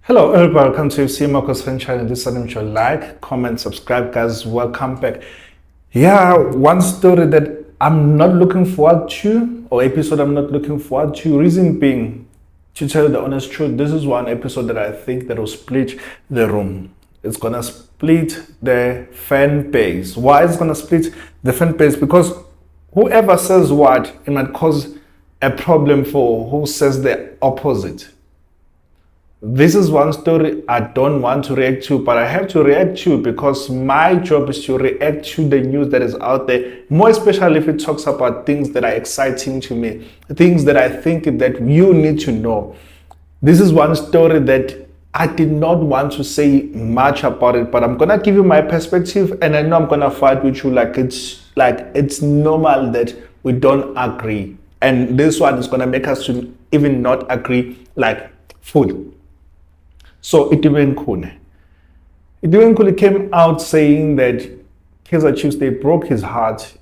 Hello everybody, welcome to Amakhosi channel. This is your like, comment, subscribe, guys. Welcome back. Yeah, one story that I'm not looking forward to, or episode I'm not looking forward to. Reason being, to tell you the honest truth, this is one episode that I think that will split the room. It's gonna split the fan base. Why it's gonna split the fan base? Because whoever says what, it might cause a problem for who says the opposite. This is one story I don't want to react to, but I have to react to because my job is to react to the news that is out there, more especially if it talks about things that are exciting to me, things that I think that you need to know. This is one story that I did not want to say much about it, but I'm gonna give you my perspective, and I know I'm gonna fight with you like it's normal that we don't agree, and this one is gonna make us to even not agree like fully. So Khune came out saying that Kaizer Chiefs, they broke his heart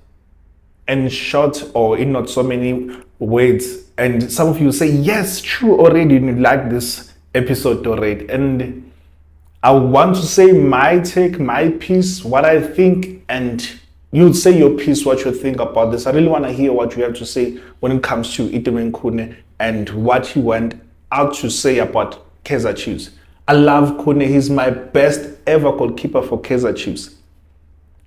in short or in not so many words. And some of you say, yes, true already, you like this episode already. And I want to say my take, my piece, what I think, and you'd say your piece, what you think about this. I really want to hear what you have to say when it comes to Khune and what he went out to say about Kaizer Chiefs. I love Khune. He's my best ever goalkeeper for Kaizer Chiefs.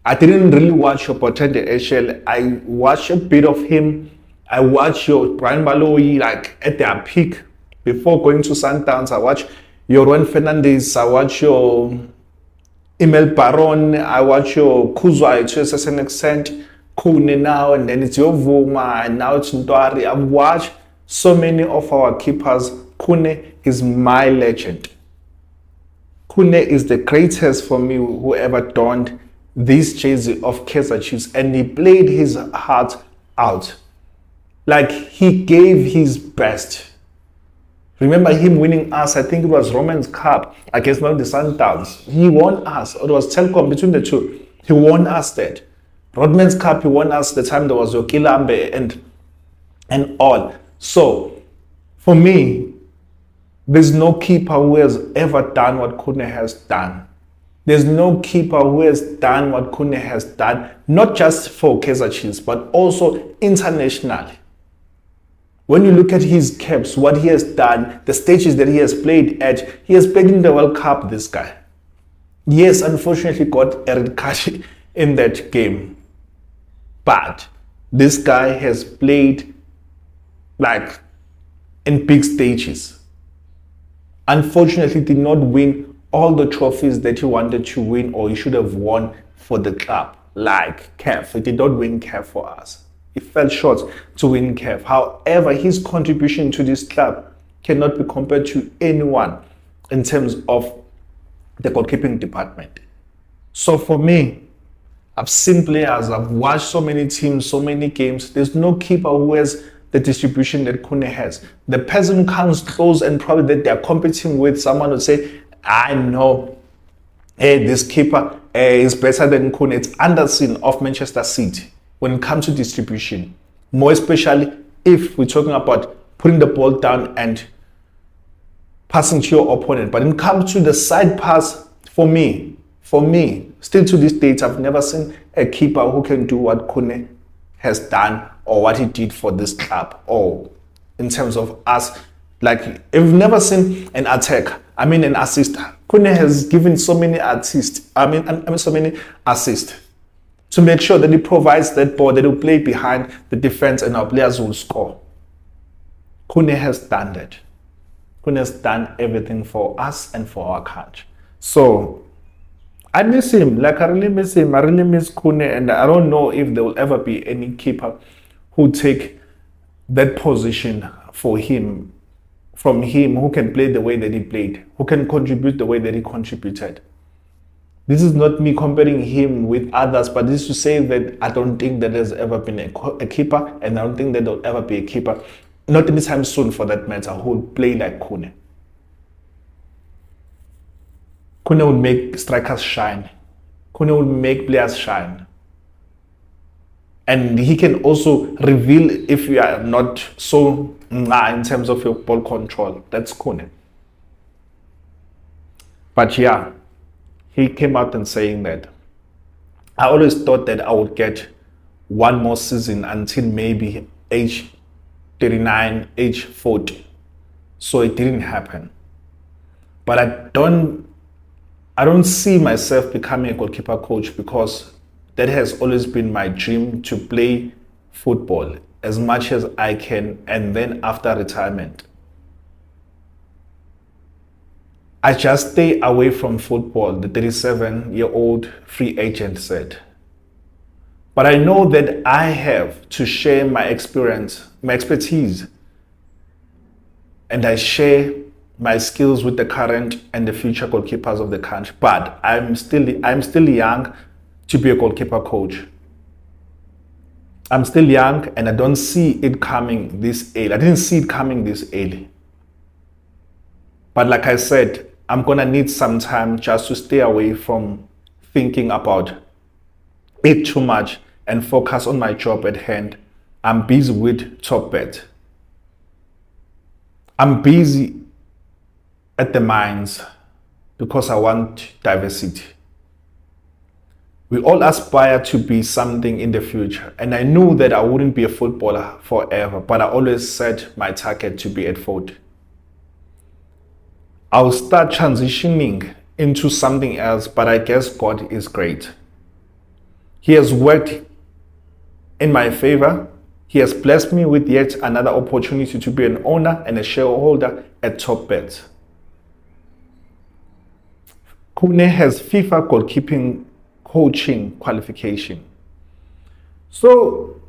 I didn't really watch your Potente HL. I watched a bit of him. I watched your Brian Baloyi like at their peak before going to Sundowns. I watched your Juan Fernandez. I watched your Emil Baron. I watched your Kuzwa to a certain extent. Khune now, and then it's your Vuma, and now it's Ndwari. I've watched so many of our keepers. Khune is my legend. Khune is the greatest for me, whoever donned this jersey of Kaizer Chiefs, and he played his heart out. Like, he gave his best. Remember him winning us, I think it was Romans Cup against one of the Sundowns. He won us, or it was Telkom, between the two. He won us that. Rodman's Cup, he won us the time there was Yokilambe and all. So, for me, there's no keeper who has ever done what Khune has done. There's no keeper who has done what Khune has done, not just for Kaizer Chiefs, but also internationally. When you look at his caps, what he has done, the stages that he has played at, he has played in the World Cup, this guy. Yes, unfortunately got a red card in that game. But this guy has played like in big stages. Unfortunately, did not win all the trophies that he wanted to win or he should have won for the club, like CAF. He did not win CAF for us. He fell short to win CAF. However, his contribution to this club cannot be compared to anyone in terms of the goalkeeping department. So for me, I've watched so many teams, so many games. There's no keeper who has the distribution that Khune has. The person comes close and probably that they're competing with, someone would say, I know, hey, this keeper is better than Khune. It's Anderson of Manchester City when it comes to distribution. More especially if we're talking about putting the ball down and passing to your opponent. But when it comes to the side pass, for me, still to this date, I've never seen a keeper who can do what Khune has done or what he did for this club, or in terms of us. Like, I've never seen an an assist. Khune has given so many so many assists to make sure that he provides that ball, that he will play behind the defense and our players will score. Khune has done that. Khune has done everything for us and for our country. So I miss him. Like, I really miss him. I really miss Khune, and I don't know if there will ever be any keeper who take that position for him, from him, who can play the way that he played, who can contribute the way that he contributed. This is not me comparing him with others, but this is to say that I don't think that there's ever been a keeper, and I don't think that there'll ever be a keeper, not anytime soon for that matter, who will play like Khune. Khune would make strikers shine. Khune would make players shine. And he can also reveal if you are not so in terms of your ball control. That's Khune. But yeah, he came out and saying that I always thought that I would get one more season until maybe age 39, age 40. So it didn't happen. But I don't see myself becoming a goalkeeper coach, because that has always been my dream, to play football as much as I can, and then after retirement, I just stay away from football, the 37-year-old free agent said. But I know that I have to share my experience, my expertise, and I share my skills with the current and the future goalkeepers of the country. But I'm still young to be a goalkeeper coach. I'm still young and I don't see it coming this early. I didn't see it coming this early. But like I said, I'm gonna need some time just to stay away from thinking about it too much and focus on my job at hand. I'm busy with Top Bet. I'm busy at the mines because I want diversity. We all aspire to be something in the future, and I knew that I wouldn't be a footballer forever, but I always set my target to be at 40. I'll start transitioning into something else, but I guess God is great. He has worked in my favor. He has blessed me with yet another opportunity to be an owner and a shareholder at Top Bet. Khune has FIFA goalkeeping coaching qualification. So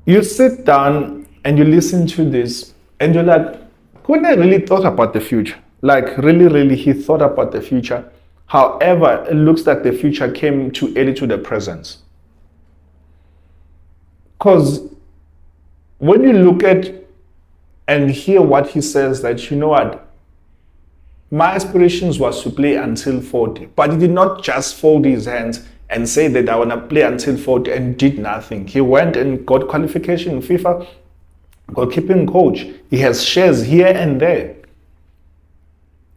you sit down and you listen to this and you're like, Khune really thought about the future. Like really, he thought about the future. However, it looks like the future came too early to the present. Because when you look at and hear what he says, that you know what, my aspirations was to play until 40, but he did not just fold his hands and say that I want to play until 40 and did nothing. He went and got qualification in FIFA goalkeeping coach. He has shares here and there.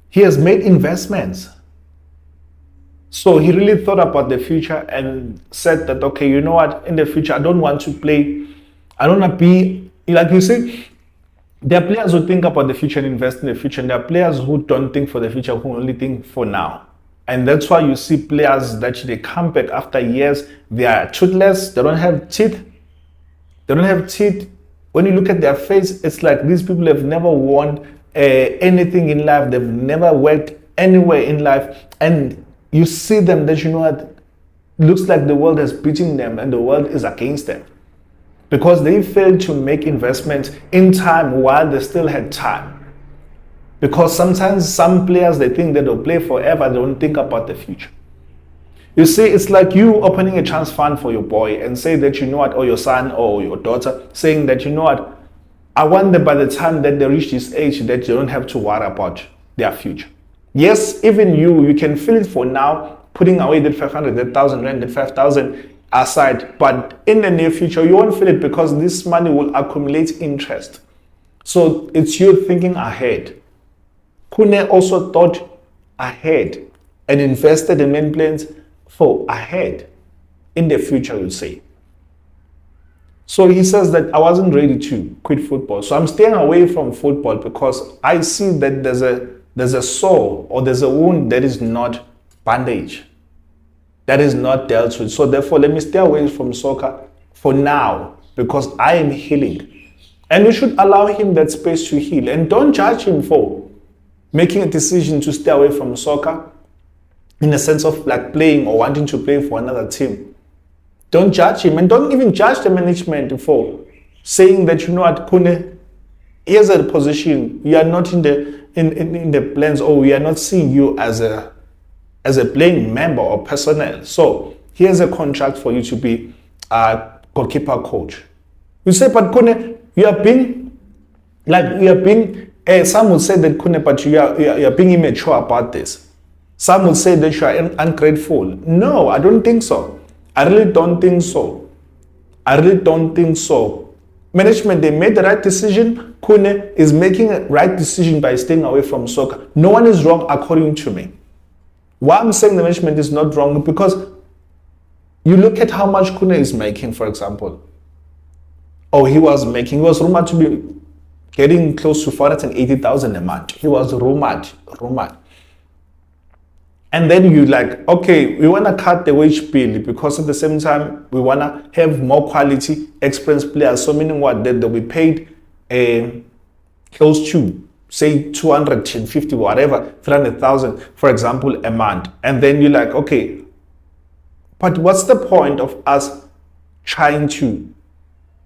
He has made investments. So he really thought about the future and said that, okay, you know what, in the future, I don't want to play. I don't want to be, like you say, there are players who think about the future and invest in the future, and there are players who don't think for the future, who only think for now. And that's why you see players that they come back after years, they are toothless, they don't have teeth. They don't have teeth. When you look at their face, it's like these people have never won anything in life. They've never worked anywhere in life. And you see them that, you know what, looks like the world has beaten them and the world is against them. Because they failed to make investments in time while they still had time. Because sometimes some players, they think that they'll play forever, they don't think about the future. You see, it's like you opening a trust fund for your boy and say that, you know what, or your son or your daughter, saying that, you know what, I want them by the time that they reach this age that they don't have to worry about their future. Yes, even you can feel it for now, putting away that 500, that 1,000 rand, that 5,000 aside, but in the near future, you won't feel it because this money will accumulate interest. So it's you thinking ahead. Khune also thought ahead and invested in many plans for ahead in the future, you'd say. So he says that I wasn't ready to quit football. So I'm staying away from football because I see that there's a sore or there's a wound that is not bandaged, that is not dealt with. So therefore, let me stay away from soccer for now because I am healing. And we should allow him that space to heal. And don't judge him for making a decision to stay away from soccer in the sense of like playing or wanting to play for another team. Don't judge him, and don't even judge the management for saying that, you know what, Khune, here's a position, you are not in the plans, or we are not seeing you as a playing member or personnel. So here's a contract for you to be a goalkeeper coach. You say, but Khune, you have been Some would say that, Khune, but you are being immature about this. Some would say that you are ungrateful. No, I don't think so. I really don't think so. I really don't think so. Management, they made the right decision. Khune is making a right decision by staying away from soccer. No one is wrong according to me. Why I'm saying the management is not wrong, because you look at how much Khune is making, for example. He was rumored to be getting close to 480,000 a month. He was rumored. And then you like, okay, we want to cut the wage bill because at the same time, we want to have more quality, experienced players. So meaning what? That they'll be paid close to, say, 250, whatever, 300,000, for example, a month. And then you're like, okay, but what's the point of us trying to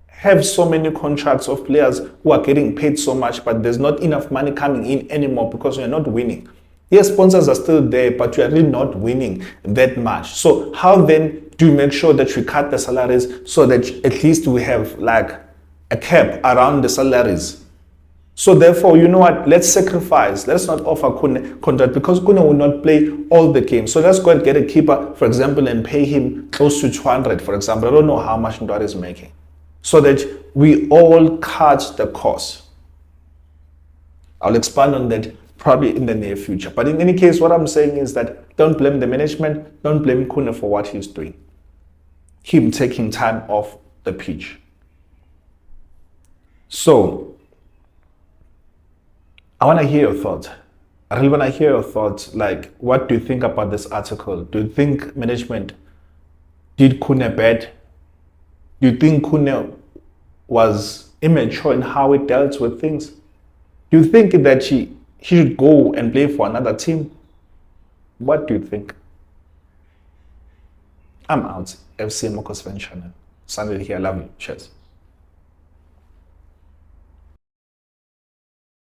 have so many contracts of players who are getting paid so much, but there's not enough money coming in anymore because we're not winning? Yes, sponsors are still there, but we are really not winning that much. So how then do you make sure that we cut the salaries so that at least we have like a cap around the salaries? So therefore, you know what, let's sacrifice. Let's not offer Khune contract because Khune will not play all the games. So let's go and get a keeper, for example, and pay him close to 200, for example. I don't know how much Ndwara is making. So that we all cut the cost. I'll expand on that probably in the near future. But in any case, what I'm saying is that don't blame the management, don't blame Khune for what he's doing. Him taking time off the pitch. So, I want to hear your thoughts. I really want to hear your thoughts. Like, what do you think about this article? Do you think management did Khune bad? Do you think Khune was immature in how he dealt with things? Do you think that he should go and play for another team? What do you think? I'm out. FC Amakhosi fan channel. Sunday here. Love you. Cheers.